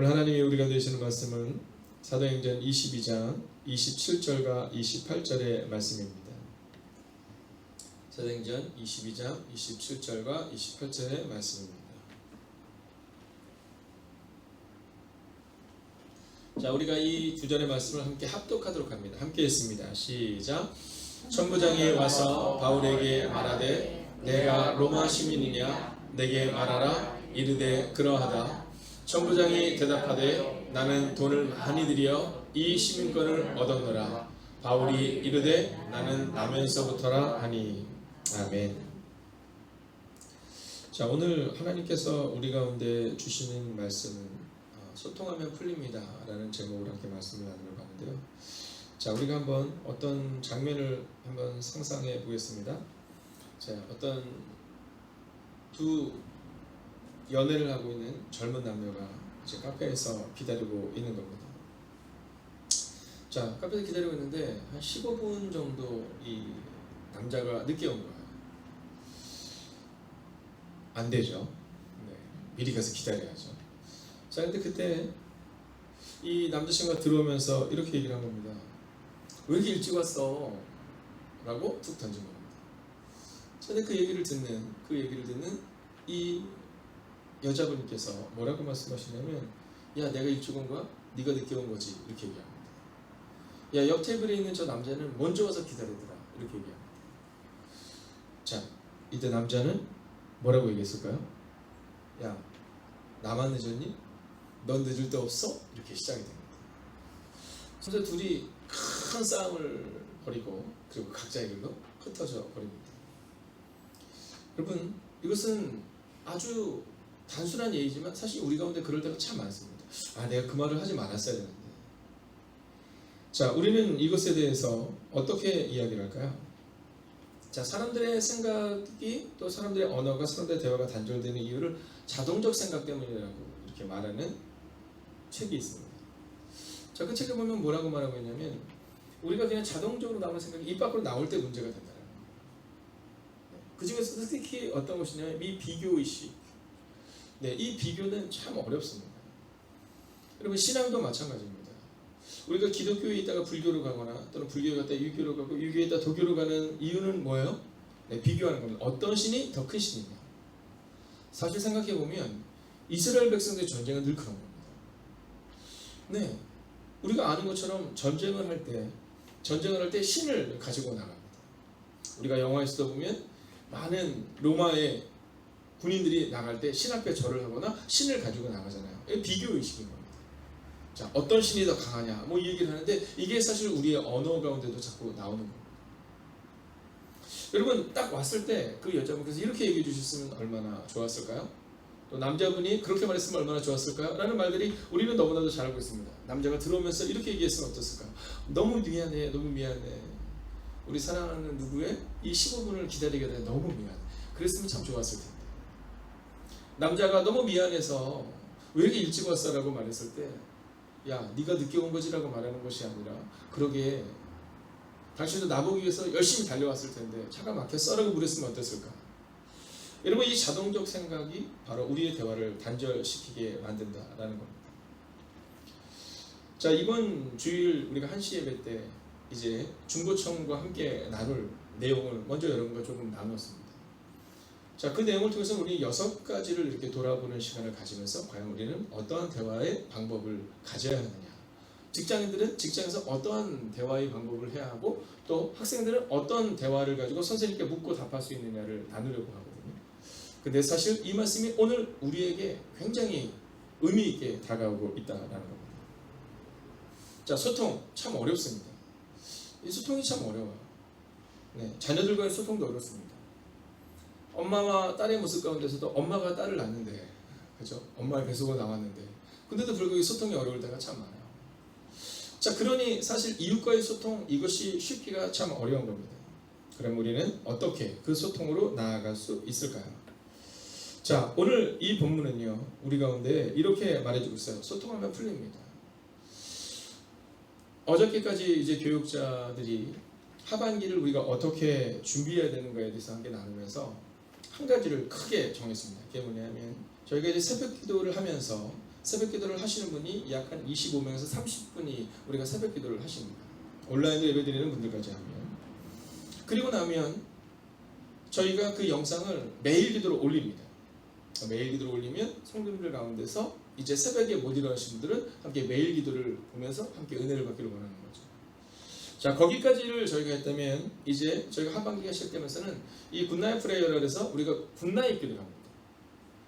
오늘 하나님이 우리가 되시는 말씀은 사도행전 22장 27절과 28절의 말씀입니다. 사도행전 22장 27절과 28절의 말씀입니다. 자, 우리가 이 두 절의 말씀을 함께 합독하도록 합니다. 함께 했습니다. 시작. 천부장이 와서 바울에게 말하되 내가 로마 시민이냐 내게 말하라. 이르되 그러하다. 천부장이 대답하되 나는 돈을 많이 들여 이 시민권을 얻었노라. 바울이 이르되 나는 나면서부터라 하니. 아멘. 자, 오늘 하나님께서 우리 가운데 주시는 말씀은 소통하면 풀립니다 라는 제목으로 함께 말씀을 나누려고 하는데요. 자, 우리가 한번 어떤 장면을 한번 상상해 보겠습니다. 자, 어떤 두 연애를 하고 있는 젊은 남녀가 이제 카페에서 기다리고 있는 겁니다. 자, 카페에서 기다리고 있는데 한 15분 정도 이 남자가 늦게 온 거예요. 안 되죠. 네, 미리 가서 기다려야죠. 자, 근데 그때 이 남자친구가 들어오면서 이렇게 얘기를 한 겁니다. 왜 이렇게 일찍 왔어? 라고 툭 던진 겁니다. 자, 근데 그 얘기를 듣는 이 여자분께서 뭐라고 말씀하시냐면, 야, 내가 일찍 온 거야? 네가 늦게 온 거지. 이렇게 얘기합니다. 야, 옆 테이블에 있는 저 남자는 먼저 와서 기다리더라. 이렇게 얘기합니다. 자, 이때 남자는 뭐라고 얘기했을까요? 야, 나만 늦었니? 넌 늦을 데 없어? 이렇게 시작이 됩니다. 그래서 둘이 큰 싸움을 벌이고 그리고 각자의 길로 흩어져 버립니다. 여러분, 이것은 아주 단순한 예이지만 사실 우리 가운데 그럴 때가 참 많습니다. 아, 내가 그 말을 하지 말았어야 되는데. 자, 우리는 이것에 대해서 어떻게 이야기를 할까요? 자, 사람들의 생각이 또 사람들의 언어가 사람들의 대화가 단절되는 이유를 자동적 생각 때문이라고 이렇게 말하는 책이 있습니다. 자, 그 책에 보면 뭐라고 말하고 있냐면 우리가 그냥 자동적으로 나오는 생각이 입 밖으로 나올 때 문제가 된다는 거예요. 그 중에서 특히 어떤 것이냐면 이 비교의식. 네, 이 비교는 참 어렵습니다. 여러분, 신앙도 마찬가지입니다. 우리가 기독교에 있다가 불교로 가거나 또는 불교에 갔다 유교로 가고 유교에 있다 도교로 가는 이유는 뭐예요? 네, 비교하는 겁니다. 어떤 신이 더 큰 신이냐. 사실 생각해보면 이스라엘 백성들의 전쟁은 늘 그런 겁니다. 네, 우리가 아는 것처럼 전쟁을 할 때 신을 가지고 나갑니다. 우리가 영화에서도 보면 많은 로마의 군인들이 나갈 때 신 앞에 절을 하거나 신을 가지고 나가잖아요. 이게 비교의식인 겁니다. 자, 어떤 신이 더 강하냐 뭐 이 얘기를 하는데 이게 사실 우리의 언어 가운데도 자꾸 나오는 겁니다. 여러분, 딱 왔을 때 그 여자분께서 이렇게 얘기해 주셨으면 얼마나 좋았을까요? 또 남자분이 그렇게 말했으면 얼마나 좋았을까요? 라는 말들이 우리는 너무나도 잘 알고 있습니다. 남자가 들어오면서 이렇게 얘기했으면 어땠을까요? 너무 미안해, 너무 미안해. 우리 사랑하는 누구의 이 15분을 기다리게 돼 너무 미안해. 그랬으면 참 좋았을 텐데. 남자가 너무 미안해서 왜 이렇게 일찍 왔어? 라고 말했을 때, 야, 네가 늦게 온 거지? 라고 말하는 것이 아니라, 그러게 당신도 나보기 위해서 열심히 달려왔을 텐데 차가 막혔어? 라고 물었으면 어땠을까? 여러분, 이 자동적 생각이 바로 우리의 대화를 단절시키게 만든다라는 겁니다. 자, 이번 주일 우리가 한시 예배 때 이제 중보청과 함께 나눌 내용을 먼저 여러분과 조금 나눴습니다. 자, 그 내용을 통해서 우리 6가지를 이렇게 돌아보는 시간을 가지면서 과연 우리는 어떠한 대화의 방법을 가져야 하느냐, 직장인들은 직장에서 어떠한 대화의 방법을 해야 하고 또 학생들은 어떤 대화를 가지고 선생님께 묻고 답할 수 있느냐를 나누려고 하거든요. 근데 사실 이 말씀이 오늘 우리에게 굉장히 의미 있게 다가오고 있다라는 겁니다. 자, 소통 참 어렵습니다. 이 소통이 참 어려워요. 네, 자녀들과의 소통도 어렵습니다. 엄마와 딸의 모습 가운데서도 엄마가 딸을 낳는데, 그죠? 엄마의 뱃속으로 나왔는데, 근데도 불구하고 소통이 어려울 때가 참 많아요. 자, 그러니 사실 이웃과의 소통, 이것이 쉽기가 참 어려운 겁니다. 그럼 우리는 어떻게 그 소통으로 나아갈 수 있을까요? 자, 오늘 이 본문은요, 우리 가운데 이렇게 말해주고 있어요. 소통하면 풀립니다. 어저께까지 이제 교육자들이 하반기를 우리가 어떻게 준비해야 되는가에 대해서 함께 나누면서 한 가지를 크게 정했습니다. 그게 뭐냐면 저희가 이제 새벽 기도를 하면서 새벽 기도를 하시는 분이 약 한 25명에서 30분이 우리가 새벽 기도를 하십니다. 온라인으로 예배드리는 분들까지 하면. 그리고 나면 저희가 그 영상을 매일 기도로 올립니다. 매일 기도를 올리면 성도님들 가운데서 이제 새벽에 못 일어나신 분들은 함께 매일 기도를 보면서 함께 은혜를 받기를 원하는 거죠. 자, 거기까지를 저희가 했다면 이제 저희가 하반기가 시작되면서는 이 굿나잇 프레이어를 해서 우리가 굿나잇 기도를 합니다.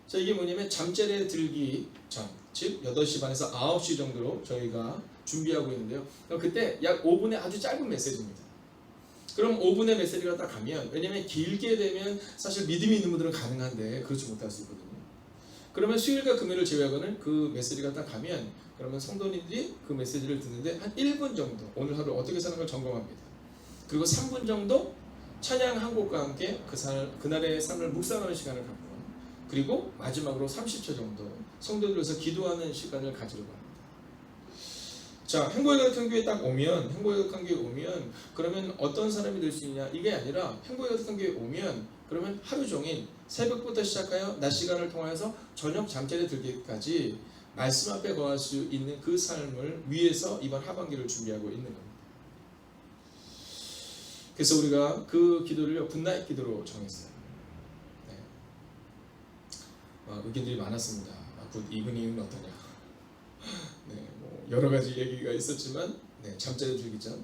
자, 이게 뭐냐면 잠자리에 들기 전, 즉 8시 반에서 9시 정도로 저희가 준비하고 있는데요. 그때 약 5분의 아주 짧은 메시지입니다. 그럼 5분의 메시지가 딱 가면, 왜냐면 길게 되면 사실 믿음이 있는 분들은 가능한데 그렇지 못할 수 있거든요. 그러면 수요일과 금요일을 제외하고는 그 메시지가 딱 가면, 그러면 성도님들이 그 메시지를 듣는데 한 1분 정도 오늘 하루 어떻게 사는 걸 점검합니다. 그리고 3분 정도 찬양 한 곡과 함께 그날의 삶을 묵상하는 시간을 갖고, 그리고 마지막으로 30초 정도 성도들에서 기도하는 시간을 가지려고 합니다. 자, 행복의 가득한 교회에 딱 오면, 행복의 가득한 교회에 오면 그러면 어떤 사람이 될 수 있냐, 이게 아니라 행복의 가득한 교회에 오면 그러면 하루 종일 새벽부터 시작하여 낮 시간을 통해서 저녁 잠자리에 들기까지 말씀 앞에 거할 수 있는 그 삶을 위해서 이번 하반기를 준비하고 있는 겁니다. 그래서 우리가 그 기도를 굿나잇 기도로 정했어요. 네. 의견들이 많았습니다. 굿 이브닝은 어떠냐. 네, 뭐 여러 가지 얘기가 있었지만, 네, 잠자리에 들기 전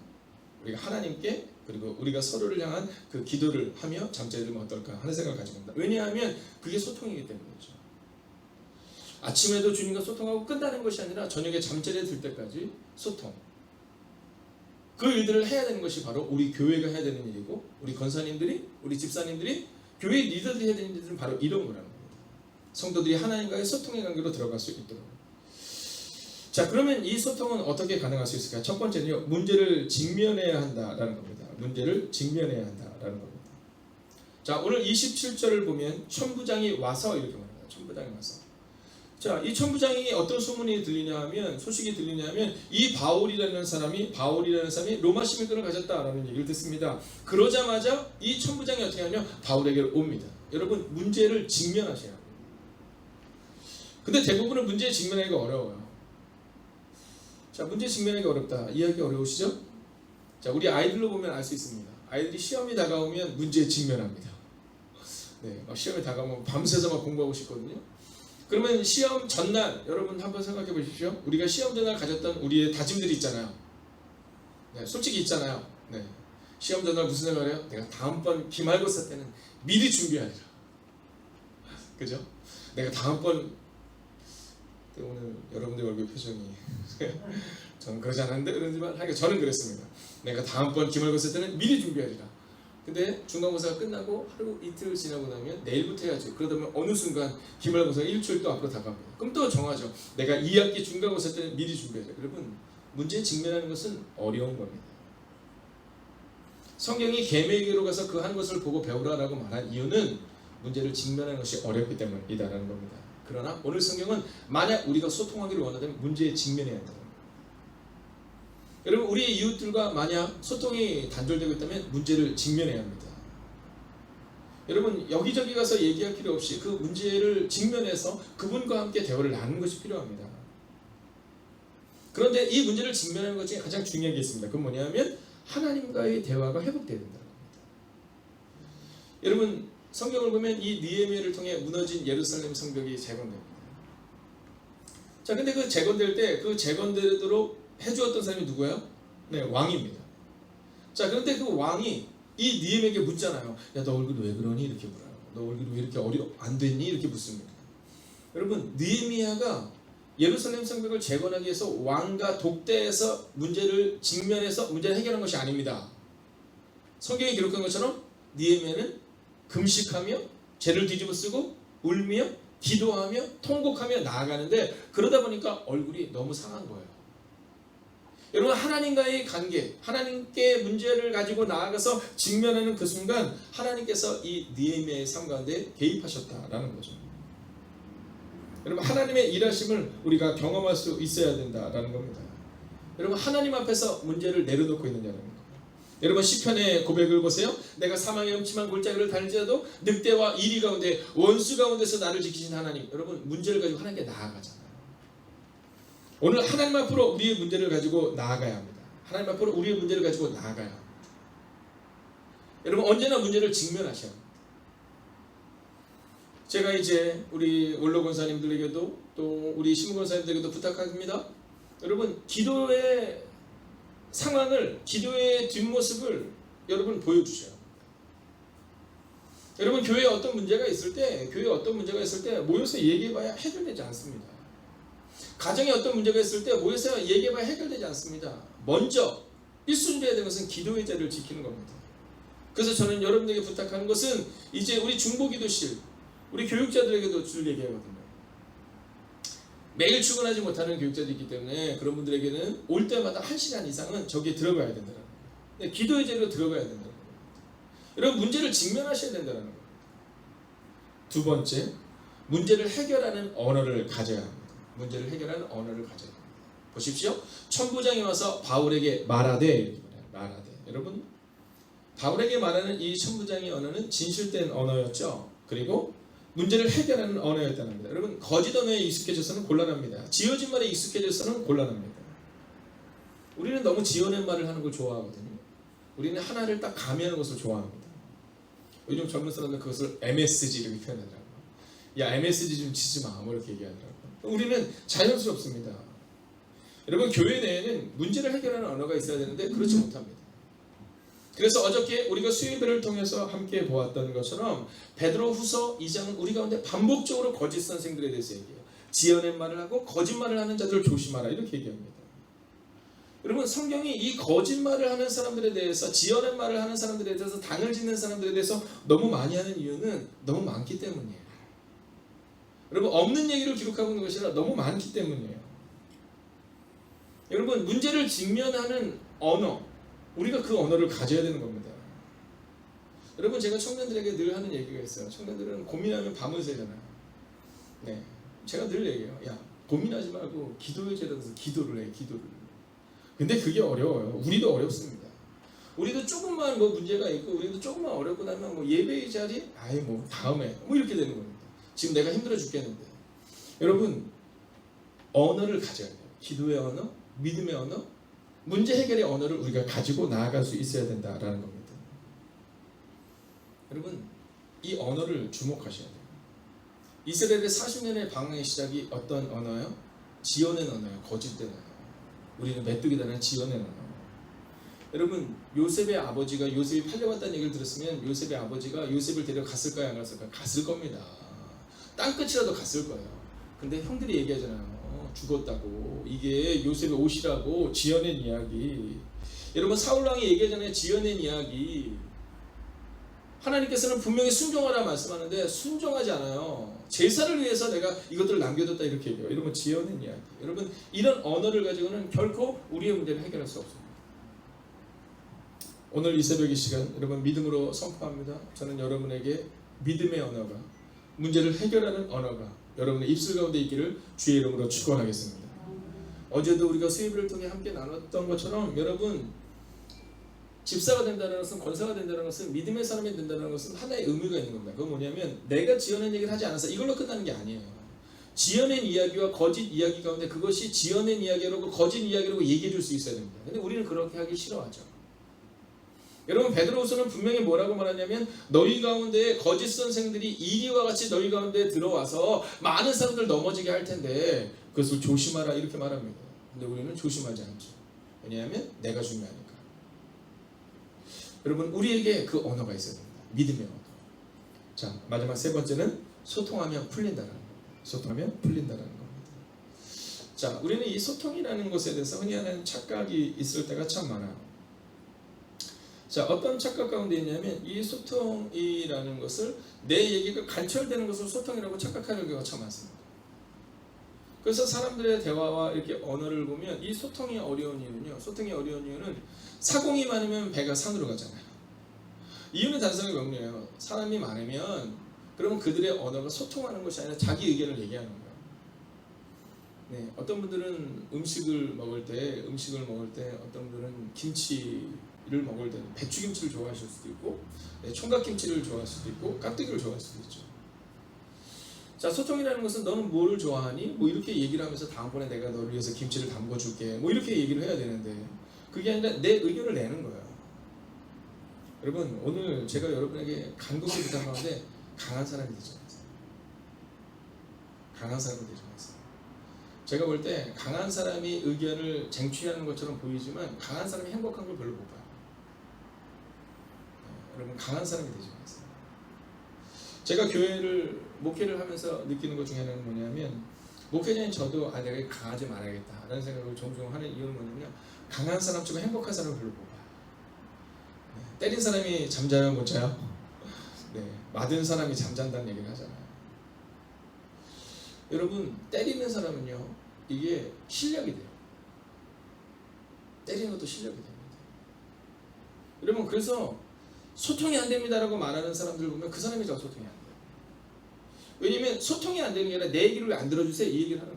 우리가 하나님께, 그리고 우리가 서로를 향한 그 기도를 하며 잠자리에 들면 어떨까 하는 생각을 가지고 있습니다. 왜냐하면 그게 소통이기 때문이죠. 아침에도 주님과 소통하고 끝나는 것이 아니라 저녁에 잠자리에 들 때까지 소통. 그 일들을 해야 되는 것이 바로 우리 교회가 해야 되는 일이고, 우리 권사님들이, 우리 집사님들이, 교회 리더들이 해야 되는 일들은 바로 이런 거라는 겁니다. 성도들이 하나님과의 소통의 관계로 들어갈 수 있도록. 자, 그러면 이 소통은 어떻게 가능할 수 있을까요? 첫 번째는요, 문제를 직면해야 한다라는 겁니다. 문제를 직면해야 한다라는 겁니다. 자, 오늘 27절을 보면 천부장이 와서 이렇게 말합니다. 천부장이 와서. 자, 이 천부장이 어떤 소문이 들리냐 하면, 소식이 들리냐 하면, 이 바울이라는 사람이 로마 시민권을 가졌다라는 얘기를 듣습니다. 그러자마자 이 천부장이 어떻게 하냐면 바울에게 옵니다. 여러분, 문제를 직면하셔야 합니다. 근데 대부분은 문제에 직면하기가 어려워요. 자, 문제 직면하기가 어렵다. 이해하기 어려우시죠? 자, 우리 아이들로 보면 알 수 있습니다. 아이들이 시험이 다가오면 문제에 직면합니다. 네, 막 시험이 다가오면 밤새서 막 공부하고 싶거든요. 그러면 시험 전날, 여러분 한번 생각해 보십시오. 우리가 시험 전날 가졌던 우리의 다짐들이 있잖아요. 네, 솔직히 있잖아요. 네, 시험 전날 무슨 생각을 해요? 내가 다음번 기말고사 때는 미리 준비하리라. 그죠? 내가 다음번, 오늘 여러분들 얼굴 표정이 저는 그러지 않았는데 그러지만 하여간 저는 그랬습니다. 내가 다음번 기말고사 때는 미리 준비하리라. 근데 중간고사가 끝나고 하루 이틀 지나고 나면 내일부터 해야죠. 그러다 보면 어느 순간 기말고사가 일주일 또 앞으로 다가갑니다. 그럼 또 정하죠. 내가 2학기 중간고사 때는 미리 준비하자. 여러분, 문제에 직면하는 것은 어려운 겁니다. 성경이 계명에게로 가서 그 한 것을 보고 배우라라고 말한 이유는 문제를 직면하는 것이 어렵기 때문이다라는 겁니다. 그러나 오늘 성경은 만약 우리가 소통하기를 원하다면 문제에 직면해야 한다. 여러분, 우리의 이웃들과 만약 소통이 단절되고 있다면 문제를 직면해야 합니다. 여러분, 여기저기 가서 얘기할 필요 없이 그 문제를 직면해서 그분과 함께 대화를 나누는 것이 필요합니다. 그런데 이 문제를 직면하는 것 중에 가장 중요한 게 있습니다. 그건 뭐냐면 하나님과의 대화가 회복되어야 된다는 겁니다. 여러분, 성경을 보면 이 느헤미야를 통해 무너진 예루살렘 성벽이 재건됩니다. 자, 근데 그 재건될 때 그 재건되도록 해주었던 사람이 누구예요? 네, 왕입니다. 자, 그런데 그 왕이 이 느헤미야에게 묻잖아요. 야, 너 얼굴이 왜 그러니? 이렇게 물어요. 너 얼굴이 왜 이렇게 안 됐니? 이렇게 묻습니다. 여러분, 느헤미야가 예루살렘 성벽을 재건하기 위해서 왕과 독대에서 문제를 직면해서 문제를 해결한 것이 아닙니다. 성경에 기록한 것처럼 느헤미야는 금식하며 죄를 뒤집어쓰고 울며 기도하며 통곡하며 나아가는데, 그러다 보니까 얼굴이 너무 상한 거예요. 여러분, 하나님과의 관계, 하나님께 문제를 가지고 나아가서 직면하는 그 순간 하나님께서 이 느헤미야의 삶 가운데 개입하셨다라는 거죠. 여러분, 하나님의 일하심을 우리가 경험할 수 있어야 된다라는 겁니다. 여러분, 하나님 앞에서 문제를 내려놓고 있느냐는 겁니다. 여러분, 시편의 고백을 보세요. 내가 사망의 음침한 골짜기를 달지라도 늑대와 이리 가운데 원수 가운데서 나를 지키신 하나님. 여러분, 문제를 가지고 하나님께 나아가잖아요. 오늘 하나님 앞으로 우리의 문제를 가지고 나아가야 합니다. 하나님 앞으로 우리의 문제를 가지고 나아가야 합니다. 여러분 언제나 문제를 직면하셔야 합니다. 제가 이제 우리 원로 권사님들에게도 또 우리 신부 권사님들에게도 부탁합니다. 여러분 기도의 상황을, 기도의 뒷모습을 여러분 보여주셔야 합니다. 여러분 교회에 어떤 문제가 있을 때 모여서 얘기해봐야 해결되지 않습니다. 가정에 어떤 문제가 있을 때 모여서 얘기해봐야 해결되지 않습니다. 먼저 1순위로 해야 되는 것은 기도의 자리를 지키는 겁니다. 그래서 저는 여러분에게 부탁하는 것은 이제 우리 중보기도실, 우리 교육자들에게도 줄 얘기하거든요. 매일 출근하지 못하는 교육자들이 있기 때문에 그런 분들에게는 올 때마다 1시간 이상은 저기에 들어가야 된다는 거예요. 기도의 자리로 들어가야 된다는 거예요. 여러분 문제를 직면하셔야 된다는 거예요. 두 번째, 문제를 해결하는 언어를 가져야 합니다. 문제를 해결하는 언어를 가져야 합니다. 보십시오. 천부장이 와서 바울에게 말하되 이렇게 말하되. 여러분 바울에게 말하는 이 천부장의 언어는 진실된 언어였죠. 그리고 문제를 해결하는 언어였다는 겁니다. 여러분 거짓 언어에 익숙해져서는 곤란합니다. 지어진 말에 익숙해져서는 곤란합니다. 우리는 너무 지어낸 말을 하는 걸 좋아하거든요. 우리는 하나를 딱 가미하는 것을 좋아합니다. 요즘 젊은 사람들 그것을 MSG 이렇게 표현하더라고요. 야 MSG 좀 치지 마 뭐 이렇게 얘기하더라고요. 우리는 자연스럽습니다. 여러분 교회 내에는 문제를 해결하는 언어가 있어야 되는데 그렇지 못합니다. 그래서 어저께 우리가 수요일을 통해서 함께 보았던 것처럼 베드로후서 2장은 우리 가운데 반복적으로 거짓 선생들에 대해서 얘기해요. 지어낸 말을 하고 거짓말을 하는 자들을 조심하라 이렇게 얘기합니다. 여러분 성경이 이 거짓말을 하는 사람들에 대해서, 지어낸 말을 하는 사람들에 대해서, 단을 짓는 사람들에 대해서 너무 많이 하는 이유는 너무 많기 때문이에요. 여러분 없는 얘기를 기록하고 있는 것이 아니라 너무 많기 때문이에요. 여러분 문제를 직면하는 언어, 우리가 그 언어를 가져야 되는 겁니다. 여러분 제가 청년들에게 늘 하는 얘기가 있어요. 청년들은 고민하면 밤을 새잖아요. 네, 제가 늘 얘기해요. 야 고민하지 말고 기도의 자리에서 기도를 해. 기도를. 근데 그게 어려워요. 우리도 어렵습니다. 우리도 조금만 뭐 문제가 있고 우리도 조금만 어렵고 나면 뭐 예배의 자리 아예 뭐 다음에 뭐 이렇게 되는 겁니다. 지금 내가 힘들어 죽겠는데. 여러분 언어를 가져야 돼요. 기도의 언어, 믿음의 언어, 문제 해결의 언어를 우리가 가지고 나아갈 수 있어야 된다라는 겁니다. 여러분 이 언어를 주목하셔야 돼요. 이스라엘의 40년의 방황의 시작이 어떤 언어예요? 지어낸 언어예요. 거짓된 언어. 우리는 메뚜기다는 지어낸 언어. 여러분 요셉의 아버지가, 요셉이 팔려갔다는 얘기를 들었으면 요셉의 아버지가 요셉을 데려갔을까요? 안 갔을까요? 갔을 겁니다. 땅끝이라도 갔을 거예요. 근데 형들이 얘기하잖아요. 죽었다고. 이게 요셉의 옷이라고 지어낸 이야기. 여러분 사울왕이 얘기하잖아요. 지어낸 이야기. 하나님께서는 분명히 순종하라 말씀하는데 순종하지 않아요. 제사를 위해서 내가 이것들을 남겨뒀다 이렇게 얘기해요. 여러분 지어낸 이야기. 여러분 이런 언어를 가지고는 결코 우리의 문제를 해결할 수 없습니다. 오늘 이 새벽 이 시간 여러분 믿음으로 선포합니다. 저는 여러분에게 믿음의 언어가, 문제를 해결하는 언어가 여러분의 입술 가운데 있기를 주의 이름으로 축원하겠습니다. 어제도 우리가 수요일을 통해 함께 나눴던 것처럼 여러분 집사가 된다는 것은, 권사가 된다는 것은, 믿음의 사람이 된다는 것은 하나의 의미가 있는 겁니다. 그건 뭐냐면 내가 지어낸 얘기를 하지 않아서 이걸로 끝나는 게 아니에요. 지어낸 이야기와 거짓 이야기 가운데 그것이 지어낸 이야기라고 거짓 이야기라고 얘기해 줄 수 있어야 됩니다. 근데 우리는 그렇게 하기 싫어하죠. 여러분 베드로후서는 분명히 뭐라고 말하냐면 너희 가운데 거짓 선생들이 이리와 같이 너희 가운데 들어와서 많은 사람들 넘어지게 할 텐데 그것을 조심하라 이렇게 말합니다. 근데 우리는 조심하지 않죠. 왜냐하면 내가 중요하니까. 여러분 우리에게 그 언어가 있어야 됩니다. 믿음의 언어. 자 마지막 세 번째는 소통하면 풀린다라는 겁니다. 소통하면 풀린다라는 겁니다. 자 우리는 이 소통이라는 것에 대해서 흔히 하는 착각이 있을 때가 참 많아요. 자 어떤 착각 가운데 있냐면 이 소통이라는 것을 내 얘기가 간철되는 것을 소통이라고 착각하는 경우가 참 많습니다. 그래서 사람들의 대화와 이렇게 언어를 보면 이 소통이 어려운 이유는요. 소통이 어려운 이유는 사공이 많으면 배가 산으로 가잖아요. 이유는 단순하게 명료해요. 사람이 많으면 그러면 그들의 언어가 소통하는 것이 아니라 자기 의견을 얘기하는 거예요. 네, 어떤 분들은 음식을 먹을 때 어떤 분들은 김치를 먹을 때는 배추김치를 좋아하실 수도 있고, 네, 총각김치를 좋아할 수도 있고, 깍두기를 좋아할 수도 있죠. 자, 소통이라는 것은 너는 뭐를 좋아하니? 뭐 이렇게 얘기를 하면서 다음번에 내가 너를 위해서 김치를 담궈줄게. 뭐 이렇게 얘기를 해야 되는데 그게 아니라 내 의견을 내는 거예요. 여러분, 오늘 제가 여러분에게 간곡히 부탁하는데 강한 사람이 되지 마세요. 강한 사람이 되지 마세요. 제가 볼 때 강한 사람이 의견을 쟁취하는 것처럼 보이지만 강한 사람이 행복한 걸 별로 못 봐요. 여러분, 강한 사람이 되지 마세요. 제가 목회를 하면서 느끼는 것 중에 하나는 뭐냐면, 목회자인 저도 내가 강하지 말아야겠다 라는 생각을 종종 하는 이유는 뭐냐면, 강한 사람처럼 행복한 사람을 별로 못 봐요. 때린 사람이 잠자면 못 자요. 맞은 사람이 잠잔다는 얘기를 하잖아요. 여러분, 때리는 사람은요, 이게 실력이 돼요. 때리는 것도 실력이 됩니다. 여러분, 그래서 소통이 안 됩니다라고 말하는 사람들 보면 그 사람이 더 소통이 안 돼요. 왜냐면 소통이 안 되는 게 아니라 내 얘기를 왜 안 들어주세요? 이 얘기를 하는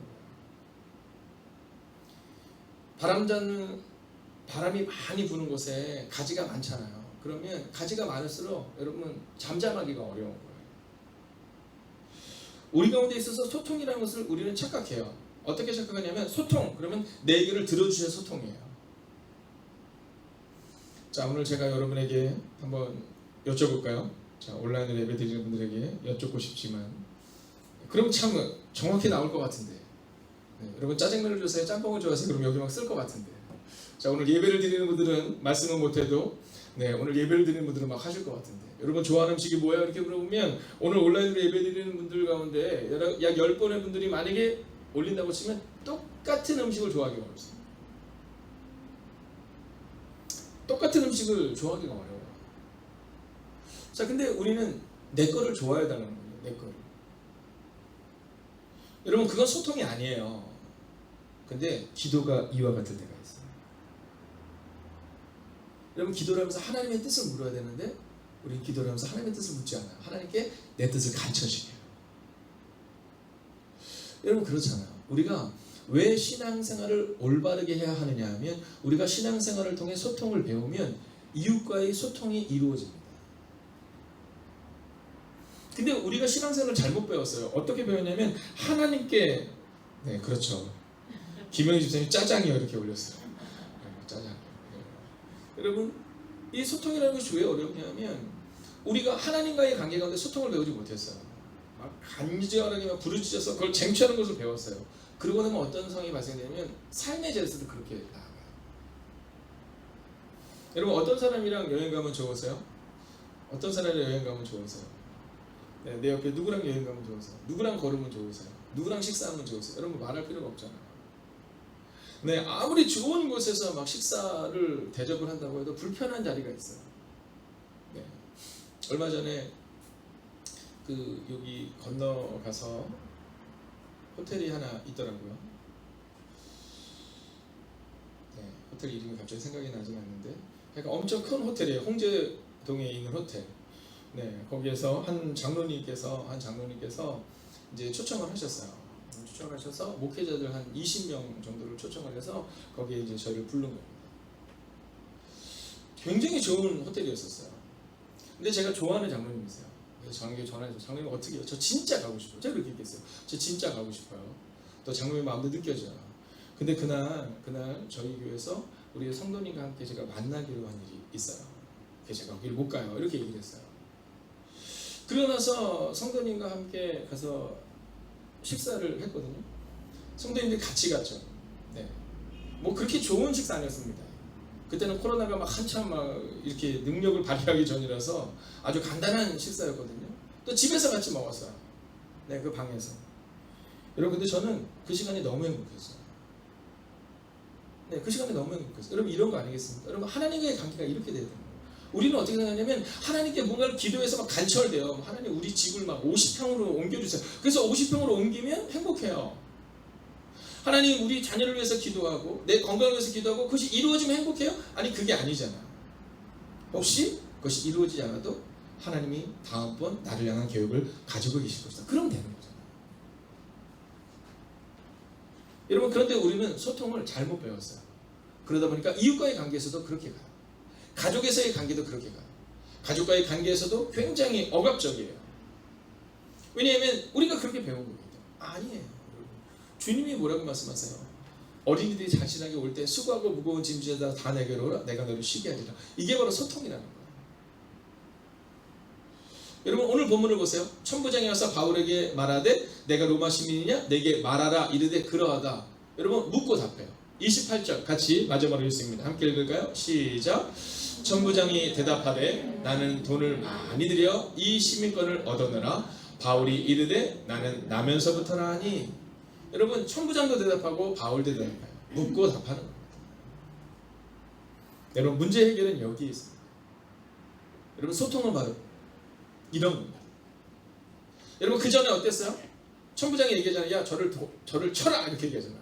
거예요. 바람이 많이 부는 곳에 가지가 많잖아요. 그러면 가지가 많을수록 여러분 잠잠하기가 어려운 거예요. 우리 가운데 있어서 소통이라는 것을 우리는 착각해요. 어떻게 착각하냐면, 소통 그러면 내 얘기를 들어주셔야 소통이에요. 자, 오늘 제가 여러분에게 한번 여쭤볼까요? 자, 온라인으로 예배 드리는 분들에게 여쭙고 싶지만, 그럼 참 정확히 나올 것 같은데, 여러분 짜장면을 좋아하세요? 짬뽕을 좋아하세요? 그럼 여기 막 쓸 것 같은데. 자, 오늘 예배를 드리는 분들은 말씀은 못해도 오늘 예배를 드리는 분들은 막 하실 것 같은데, 여러분 좋아하는 음식이 뭐예요? 이렇게 물어보면 오늘 온라인으로 예배 드리는 분들 가운데 약 10번의 분들이 만약에 올린다고 치면 똑같은 음식을 좋아하기가 어렵습니다. 똑같은 음식을 좋아하기가 어려워요. 자, 근데 우리는 내 거를 좋아해달라는 거예요. 내 거를. 여러분, 그건 소통이 아니에요. 근데 기도가 이와 같을 때가 있어요. 여러분, 기도를 하면서 하나님의 뜻을 물어야 되는데 우리는 기도를 하면서 하나님의 뜻을 묻지 않아요. 하나님께 내 뜻을 가르쳐주세요. 여러분, 그렇잖아요. 우리가 왜 신앙생활을 올바르게 해야 하느냐 하면, 우리가 신앙생활을 통해 소통을 배우면 이웃과의 소통이 이루어집니다. 근데 우리가 신앙생활을 잘못 배웠어요. 어떻게 배웠냐면, 하나님께, 그렇죠. 김영희 집사님이 짜장이요 이렇게 올렸어요. 짜장. 여러분, 이 소통이라는 것이 왜 어렵냐면, 우리가 하나님과의 관계 가운데 소통을 배우지 못했어요. 막 간절하게 막 부르짖어서 그걸 쟁취하는 것을 배웠어요. 그러고 나면 어떤 상황이 발생되냐면 삶의 질서도 그렇게 나아가요. 여러분, 어떤 사람이랑 여행 가면 좋으세요? 어떤 사람이랑 여행 가면 좋으세요? 내 옆에 누구랑 여행 가면 좋으세요? 누구랑 걸으면 좋으세요? 누구랑 식사하면 좋으세요? 여러분, 말할 필요가 없잖아요. 아무리 좋은 곳에서 막 식사를 대접을 한다고 해도 불편한 자리가 있어요. 얼마 전에 여기 건너가서 호텔이 하나 있더라고요. 호텔 이름이 갑자기 생각이 나진 않는데, 그러니까 엄청 큰 호텔이에요. 홍제동에 있는 호텔. 거기에서 한 장로님께서 이제 초청을 하셨어요. 초청하셔서 목회자들 한 20명 정도를 초청을 해서 거기에 이제 저희를 부른 겁니다. 굉장히 좋은 호텔이었었어요. 근데 제가 좋아하는 장로님이세요. 그래서 장로님께 전화해서, 장로님 어떻게 해요? 저 진짜 가고 싶어요. 제가 그렇게 얘기했어요. 저 진짜 가고 싶어요. 또 장로님 마음도 느껴져요. 근데 그날 저희 교회에서 우리 성도님과 함께 제가 만나기로 한 일이 있어요. 그래서 제가 거기를 못 가요. 이렇게 얘기를 했어요. 그러고 나서 성도님과 함께 가서 식사를 했거든요. 성도님들 같이 갔죠. 뭐 그렇게 좋은 식사 아니었습니다. 그때는 코로나가 막 한참 막 이렇게 능력을 발휘하기 전이라서 아주 간단한 식사였거든요. 또 집에서 같이 먹었어요. 그 방에서. 여러분, 근데 저는 그 시간이 너무 행복했어요. 그 시간이 너무 행복했어요. 여러분, 이런 거 아니겠습니까? 여러분, 하나님과의 관계가 이렇게 돼야 돼요. 우리는 어떻게 생각하냐면, 하나님께 뭔가를 기도해서 막 간철돼요. 하나님, 우리 집을 막 50평으로 옮겨주세요. 그래서 50평으로 옮기면 행복해요. 하나님, 우리 자녀를 위해서 기도하고 내 건강을 위해서 기도하고 그것이 이루어지면 행복해요? 아니, 그게 아니잖아. 혹시 그것이 이루어지지 않아도 하나님이 다음번 나를 향한 계획을 가지고 계실 것이다. 그럼 되는 거잖아요. 여러분, 그런데 우리는 소통을 잘못 배웠어요. 그러다 보니까 이웃과의 관계에서도 그렇게 가요. 가족에서의 관계도 그렇게 가요. 가족과의 관계에서도 굉장히 억압적이에요. 왜냐하면 우리가 그렇게 배운 겁니다. 아니에요. 주님이 뭐라고 말씀하세요? 어린이들이 잔신하게 올 때 수고하고 무거운 짐지에다 다 내게로 오라. 내가 너를 쉬게 하리라. 이게 바로 소통이라는 거예요. 여러분 오늘 본문을 보세요. 천부장이 와서 바울에게 말하되 내가 로마 시민이냐? 내게 말하라 이르되 그러하다. 여러분 묻고 답해요. 28절 같이 마지막으로 읽습니다. 함께 읽을까요? 시작. 천부장이 대답하되 나는 돈을 많이 들여 이 시민권을 얻어내라. 바울이 이르되 나는 나면서부터라 하니. 여러분 천부장도 대답하고 바울도 대답해요. 묻고 답하는 겁니다. 여러분 문제 해결은 여기에 있습니다. 여러분 소통은 바로 이런 겁니다. 여러분 그 전에 어땠어요? 천부장이 얘기하잖아요. 야 저를 쳐라 이렇게 얘기하잖아요.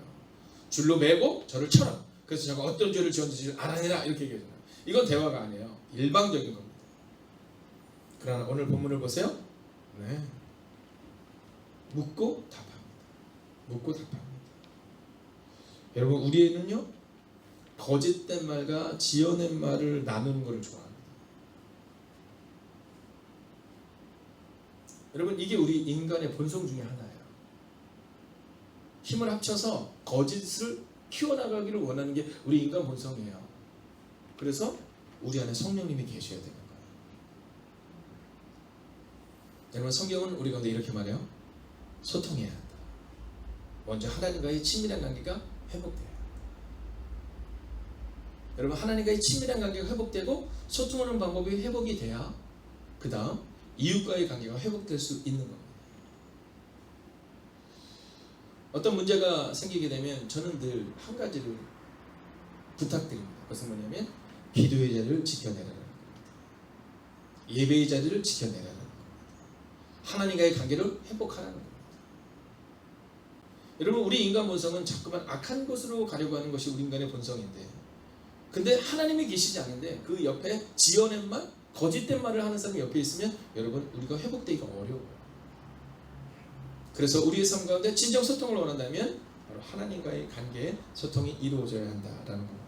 줄로 매고 저를 쳐라. 그래서 제가 어떤 죄를 지었는지 알아내라 이렇게 얘기하잖아요. 이건 대화가 아니에요. 일방적인 겁니다. 그러나 오늘 본문을 보세요. 네. 묻고 답합니다. 묻고 답합니다. 여러분 우리는요 거짓된 말과 지어낸 말을 나누는 것을 좋아합니다. 여러분 이게 우리 인간의 본성 중에 하나예요. 힘을 합쳐서 거짓을 키워나가기를 원하는 게 우리 인간 본성이에요. 그래서 우리 안에 성령님이 계셔야 되는 거예요. 여러분 성경은 우리 가운데 이렇게 말해요. 소통해야 한다. 먼저 하나님과의 친밀한 관계가 회복돼야 한다. 여러분 하나님과의 친밀한 관계가 회복되고 소통하는 방법이 회복이 돼야 그 다음 이웃과의 관계가 회복될 수 있는 겁니다. 어떤 문제가 생기게 되면 저는 늘 한 가지를 부탁드립니다. 그것은 뭐냐면 기도의 자리를 지켜내라는 겁니다. 예배의 자리를 지켜내라는 겁니다. 하나님과의 관계를 회복하라는 겁니다. 여러분 우리 인간 본성은 자꾸만 악한 곳으로 가려고 하는 것이 우리 인간의 본성인데 근데 하나님이 계시지 않은데 그 옆에 지어낸 말, 거짓된 말을 하는 사람이 옆에 있으면 여러분 우리가 회복되기가 어려워요. 그래서 우리의 삶 가운데 진정 소통을 원한다면 바로 하나님과의 관계에 소통이 이루어져야 한다라는 겁니다.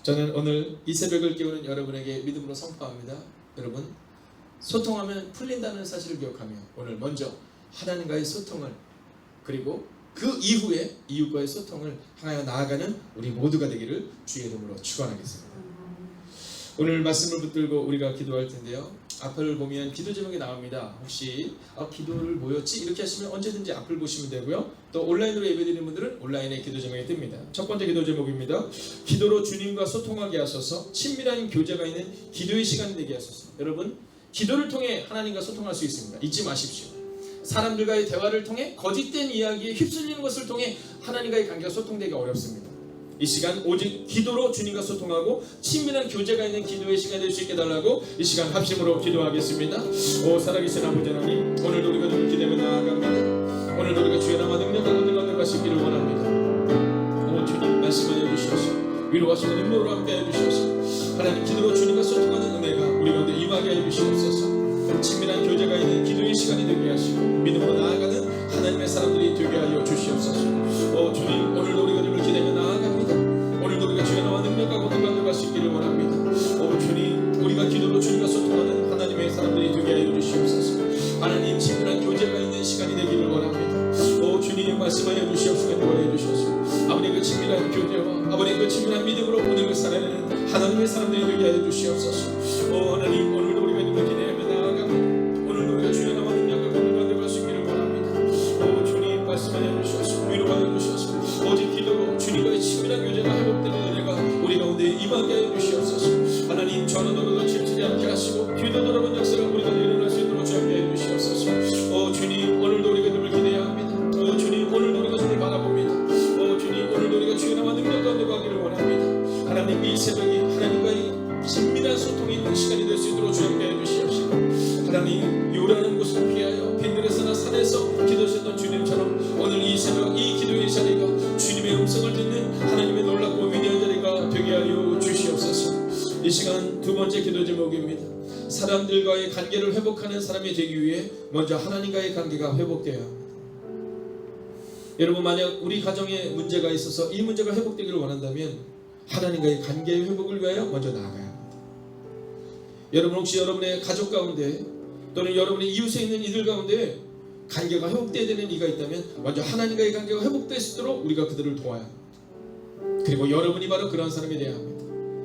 저는 오늘 이 새벽을 깨우는 여러분에게 믿음으로 선포합니다. 여러분 소통하면 풀린다는 사실을 기억하며 오늘 먼저 하나님과의 소통을 그리고 그 이후에 이웃과의 소통을 향하여 나아가는 우리 모두가 되기를 주의 이름으로 축원하겠습니다. 오늘 말씀을 붙들고 우리가 기도할 텐데요. 앞을 보면 기도 제목이 나옵니다. 혹시 기도를 뭐였지? 이렇게 하시면 언제든지 앞을 보시면 되고요. 또 온라인으로 예배드리는 분들은 온라인에 기도 제목이 뜹니다. 첫 번째 기도 제목입니다. 기도로 주님과 소통하게 하소서. 친밀한 교제가 있는 기도의 시간이 되게 하소서. 여러분 기도를 통해 하나님과 소통할 수 있습니다. 잊지 마십시오. 사람들과의 대화를 통해 거짓된 이야기에 휩쓸리는 것을 통해 하나님과의 관계가 소통되기 어렵습니다. 이 시간 오직 기도로 주님과 소통하고 친밀한 교제가 있는 기도의 시간이 될 수 있게 달라고 이 시간 합심으로 기도하겠습니다. 오 살아계신 아버지 하나님, 오늘도 우리가 주를 기대며 나아갑니다. 오늘도 우리가 주의 나마 능력하고 능력을 가시기를 원합니다. 오 주님 말씀하여 주시옵소서. 위로하시고 눈물로 함께 해주시옵소서. 하나님 기도로 주님과 소통하는 은혜가 우리 가운데 임하게 해주시옵소서. 친밀한 교제가 있는 기도의 시간이 되게 하시고 믿음으로 나아가는 하나님의 사람들이 되게 하여 주시옵소서. 오 주님 오늘도 우리가 주를 기대며 나아갑니다. 오늘도 우리가 주의 나와 능력하고 능력을 갈 수 있기를 원합니다. 오 주님 우리가 기도로 주님과 소통하는 하나님의 사람들이 되게 하여 주시옵소서. 하나님 친밀한 교제가 있는 시간이 되기를 원합니다. 오 주님 말씀하여 주시옵소서. 도와해 주시옵소서. 아버지 그 친밀한 교제와 아버지 그 친밀한 믿음으로 모든 걸 살아내는 하나님의 사람들이 되게 하여 주시옵소서. 오 하나님 오늘도 우리가 주를 기대하며 나아갑니다. 오늘도 우리가 주의 나와 능력하고 능력을 갈 수 있기를 원합니다. 오 주님 말씀하여 주시옵소서. 위로하여 주시옵소서. 오직 기도로 주님과의 친밀한 교제가 회복되는 은혜가 우리 가운데 임하게 하여 주시옵소서. 하나님 전화도로도 침치지 않게 하시고 뒤도 돌아본 역사가 우리 가운데 일어날 수 있도록 주님께 해 주시옵소서. 오 주님 오늘도 우리가 주를 기대해야 합니다. 오 주님 오늘도 우리가 주를 바라봅니다. 오 주님 오늘도 우리가 주의 나와 능력 가운데 가기를 원합니다. 하나님 이 새벽이 하나님과의 친밀한 소통이 있는 시간이 될 수 있도록 주님께 해 주시옵소서. 하나님 요란한 곳을 피하여 빈들에서나 산에서 기도하셨던 주님처럼 오늘 이 새벽 이 기도의 자리가 주님의 음성을 듣는 하나님의 놀랍고 위대한 자리가 되게 하여 주시옵소서. 이 시간 두 번째 기도 제목입니다. 사람들과의 관계를 회복하는 사람이 되기 위해 먼저 하나님과의 관계가 회복되어야 합니다. 여러분 만약 우리 가정에 문제가 있어서 이 문제가 회복되기를 원한다면 하나님과의 관계의 회복을 위하여 먼저 나아가야 합니다. 여러분 혹시 여러분의 가족 가운데 또는 여러분의 이웃에 있는 이들 가운데 관계가 회복되어야 되는 이가 있다면 먼저 하나님과의 관계가 회복될 수 있도록 우리가 그들을 도와야 합니다. 그리고 여러분이 바로 그런 사람이 되어야 합니다.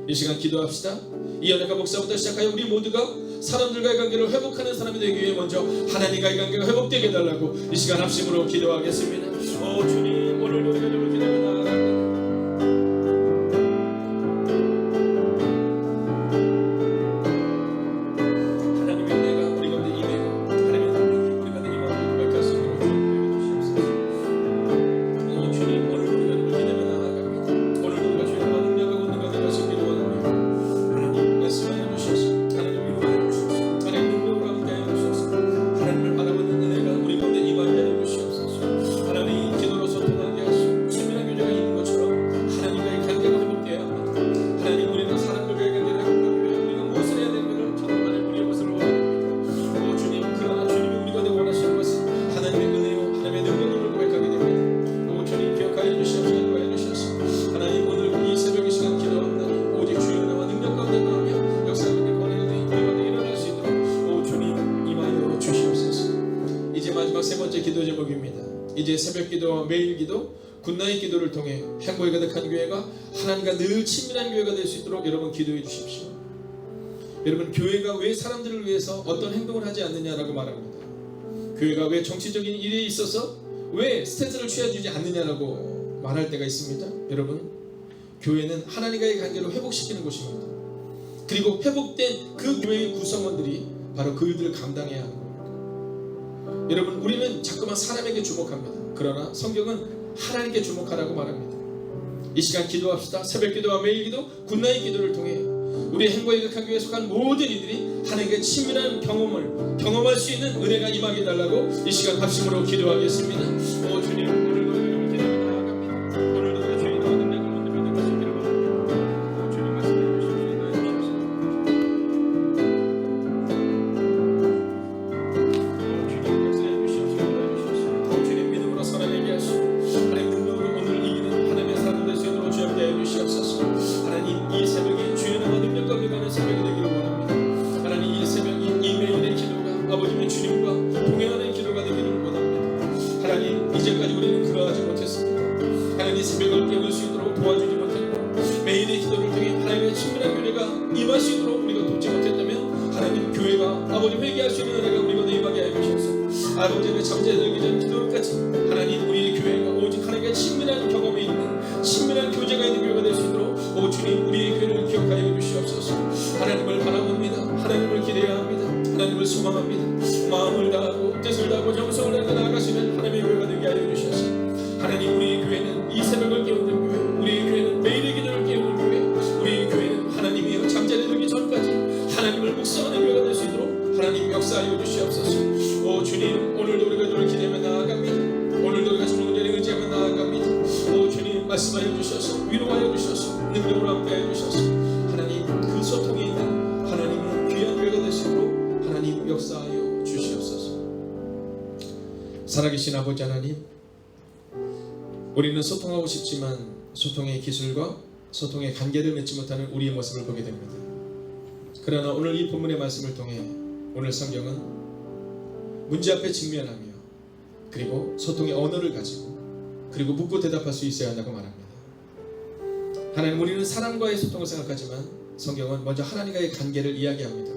이 시간 기도합시다. 이현애가 목사부터 시작하여 우리 모두가 사람들과의 관계를 회복하는 사람이 되기 위해 먼저 하나님과의 관계가 회복되게 해달라고 이 시간 합심으로 기도하겠습니다. 주님, 오늘 우리가 좀 기도해 나아갑니다. 이제 새벽 기도와 매일 기도, 굿나잇 기도를 통해 행복이 가득한 교회가 하나님과 늘 친밀한 교회가 될 수 있도록 여러분 기도해 주십시오. 여러분, 교회가 왜 사람들을 위해서 어떤 행동을 하지 않느냐라고 말합니다. 교회가 왜 정치적인 일에 있어서 왜 스탠스를 취해주지 않느냐라고 말할 때가 있습니다. 여러분, 교회는 하나님과의 관계를 회복시키는 곳입니다. 그리고 회복된 그 교회의 구성원들이 바로 그 일들을 감당해야 하는 겁니다. 여러분, 우리는 자꾸만 사람에게 주목합니다. 그러나 성경은 하나님께 주목하라고 말합니다. 이 시간 기도합시다. 새벽 기도와 매일 기도, 굿나잇 기도를 통해 우리 행복의 극한 교회에 속한 모든 이들이 하나님께 친밀한 경험을 경험할 수 있는 은혜가 임하게 달라고 이 시간 합심으로 기도하겠습니다. 주님, 오늘도 여러분 기도를 나아갑니다. 오늘도 우리 주의 나와 능력을 만들며 가시기를 원합니다. 주님 말씀해 주십시오. 이제까지 우리는 그러하지 못했습니다. 하나님 새벽을 깨울 수 있도록 도와주지 못했고, 매일의 기도를 통해 하나님의 친밀한 교회가 임할 수 있도록 우리가 돕지 못했다면 하나님 교회가 아버지 회개할 수 있는 은혜가 우리 가운데 임하게 하여 주시옵소서. 아버지의 잠재들기 전 기도까지 하나님 우리의 교회가 오직 하나님과 친밀한 경험이 있는 친밀한 교제가 있는 교회가 될 수 있도록 주님 우리의 교회를 기억하여 주시옵소서. 하나님을 바라봅니다. 하나님을 기대해야 합니다. 하나님을 소망합니다. 마음을 다하고 뜻을 다하고 정성을 다하고 나아가시는 하나님의 교회가 되게 하여 주셔서 하나님 우리의 교회는 이 새벽을 깨우는 교회, 우리의 교회는 매일의 기도를 깨우는 교회, 우리의 교회는 하나님이여 잠자리에 들기 전까지 하나님을 묵상하는 교회가 될 수 있도록 하나님 역사하여 주시옵소서. 주님, 오늘도 우리가 주를 기대하며 나아갑니다. 오늘도 우리가 주를 온전히 의지하며 나아갑니다. 주님 말씀하여 주셔서 위로하여 주셔서 능력으로 함께하여 주셔서 하나님 그 소통에 있는 하나님의 귀한 교회가 될 수 있도록 하나님 역사하여 주시옵소서. 살아계신 아버지 하나님, 우리는 소통하고 싶지만 소통의 기술과 소통의 관계를 맺지 못하는 우리의 모습을 보게 됩니다. 그러나 오늘 이 본문의 말씀을 통해 오늘 성경은 문제 앞에 직면하며 그리고 소통의 언어를 가지고 그리고 묻고 대답할 수 있어야 한다고 말합니다. 하나님, 우리는 사람과의 소통을 생각하지만 성경은 먼저 하나님과의 관계를 이야기합니다.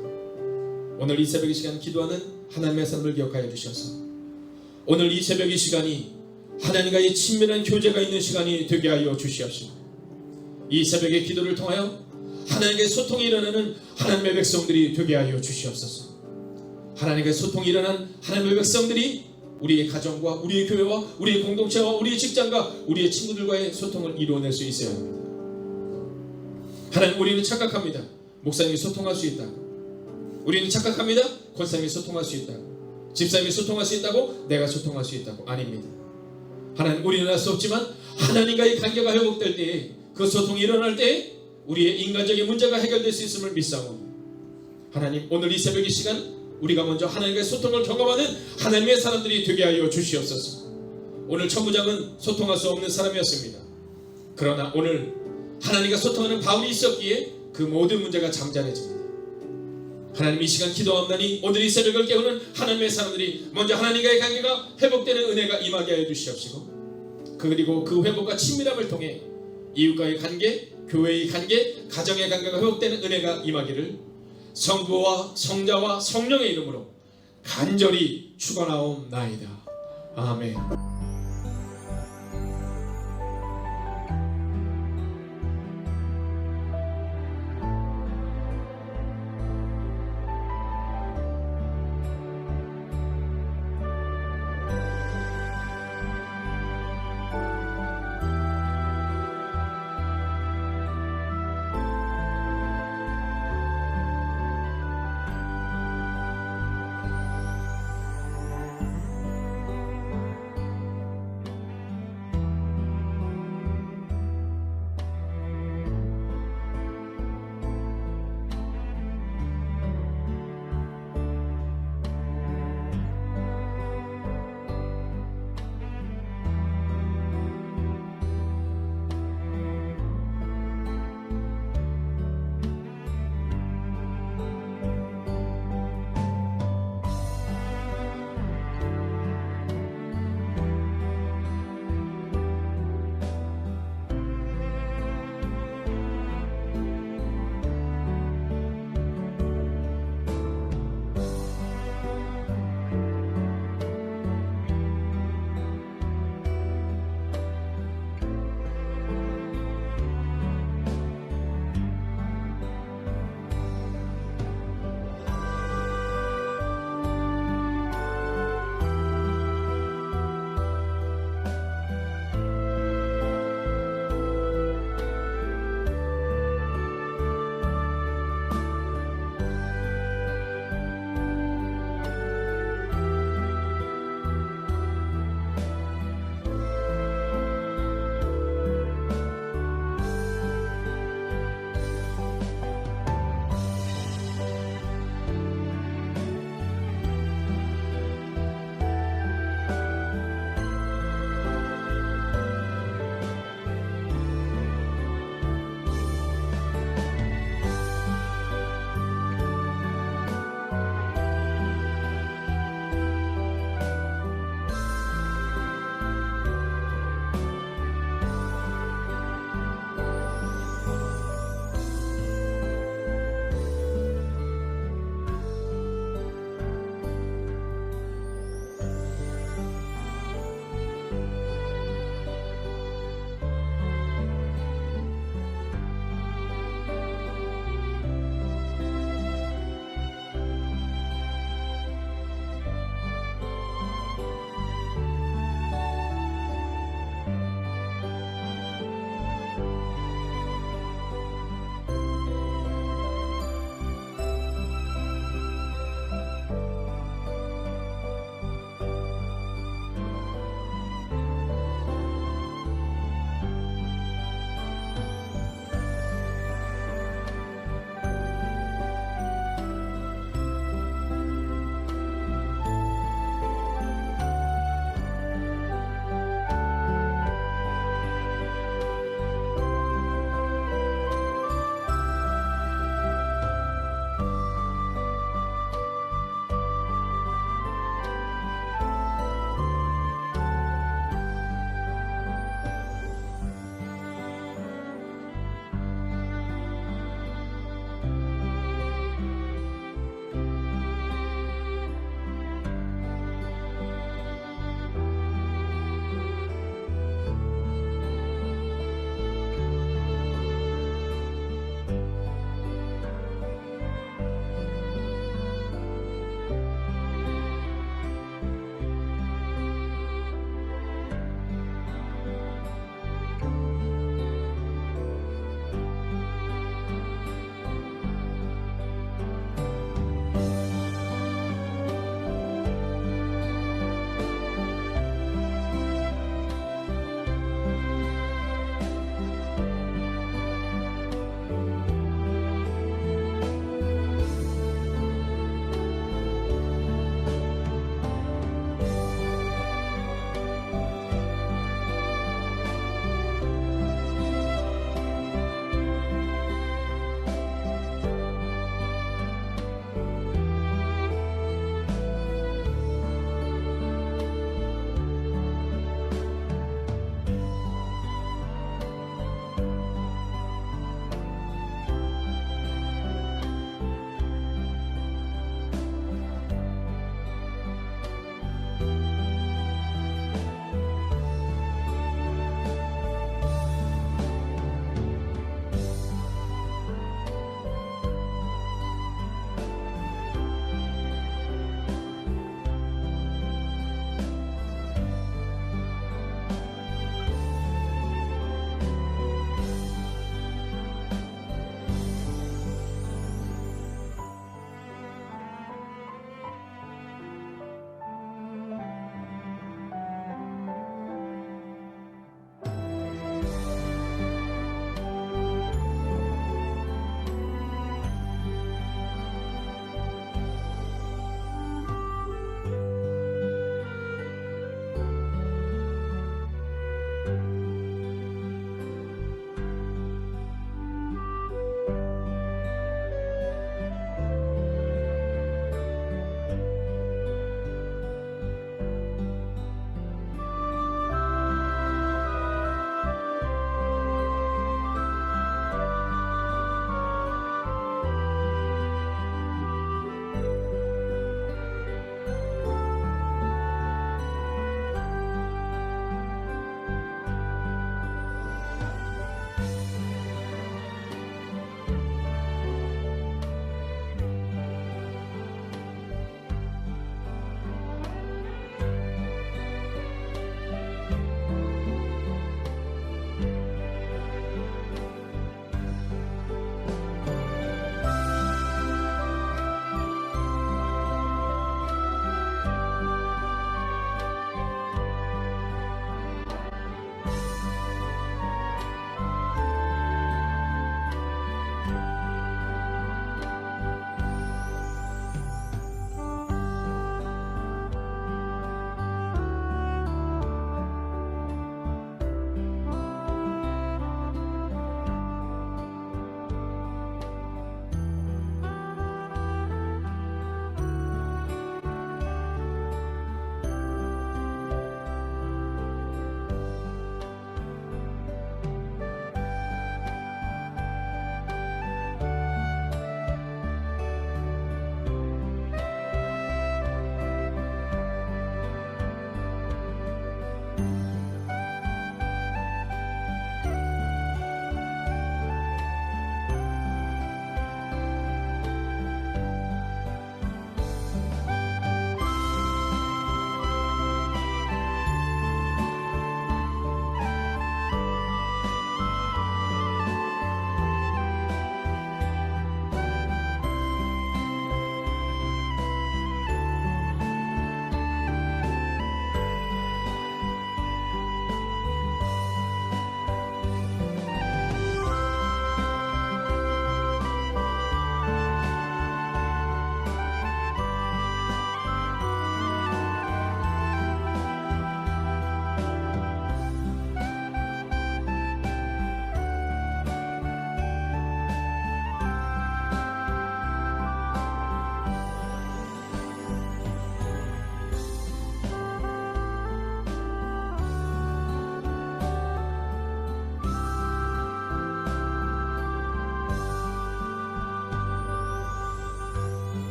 오늘 이 새벽 이 시간 기도하는 하나님의 사람을 기억하여 주셔서 오늘 이 새벽 이 시간이 하나님과의 친밀한 교제가 있는 시간이 되게 하여 주시옵시고, 이 새벽의 기도를 통하여 하나님과의 소통이 일어나는 하나님의 백성들이 되게 하여 주시옵소서. 하나님과의 소통이 일어난 하나님의 백성들이 우리의 가정과 우리의 교회와 우리의 공동체와 우리의 직장과 우리의 친구들과의 소통을 이루어낼 수 있어야 합니다. 하나님, 우리는 착각합니다. 목사님이 소통할 수 있다고. 우리는 착각합니다. 권사님이 소통할 수 있다고. 집사님이 소통할 수 있다고. 내가 소통할 수 있다고. 아닙니다. 하나님, 우리는 할 수 없지만 하나님과의 관계가 회복될 때에 그 소통이 일어날 때에 우리의 인간적인 문제가 해결될 수 있음을 믿사옵니다. 하나님, 오늘 이 새벽 이 시간 우리가 먼저 하나님과의 소통을 경험하는 하나님의 사람들이 되게 하여 주시옵소서. 오늘 천부장은 소통할 수 없는 사람이었습니다. 그러나 오늘 하나님과 소통하는 바울이 있었기에 그 모든 문제가 잠잠해집니다. 하나님 이 시간 기도하옵나니 오늘 이 새벽을 깨우는 하나님의 사람들이 먼저 하나님과의 관계가 회복되는 은혜가 임하게 하여 주시옵시고, 그리고 그 회복과 친밀함을 통해 이웃과의 관계, 교회의 관계, 가정의 관계가 회복되는 은혜가 임하기를 성부와 성자와 성령의 이름으로 간절히 축원하옵나이다. 아멘.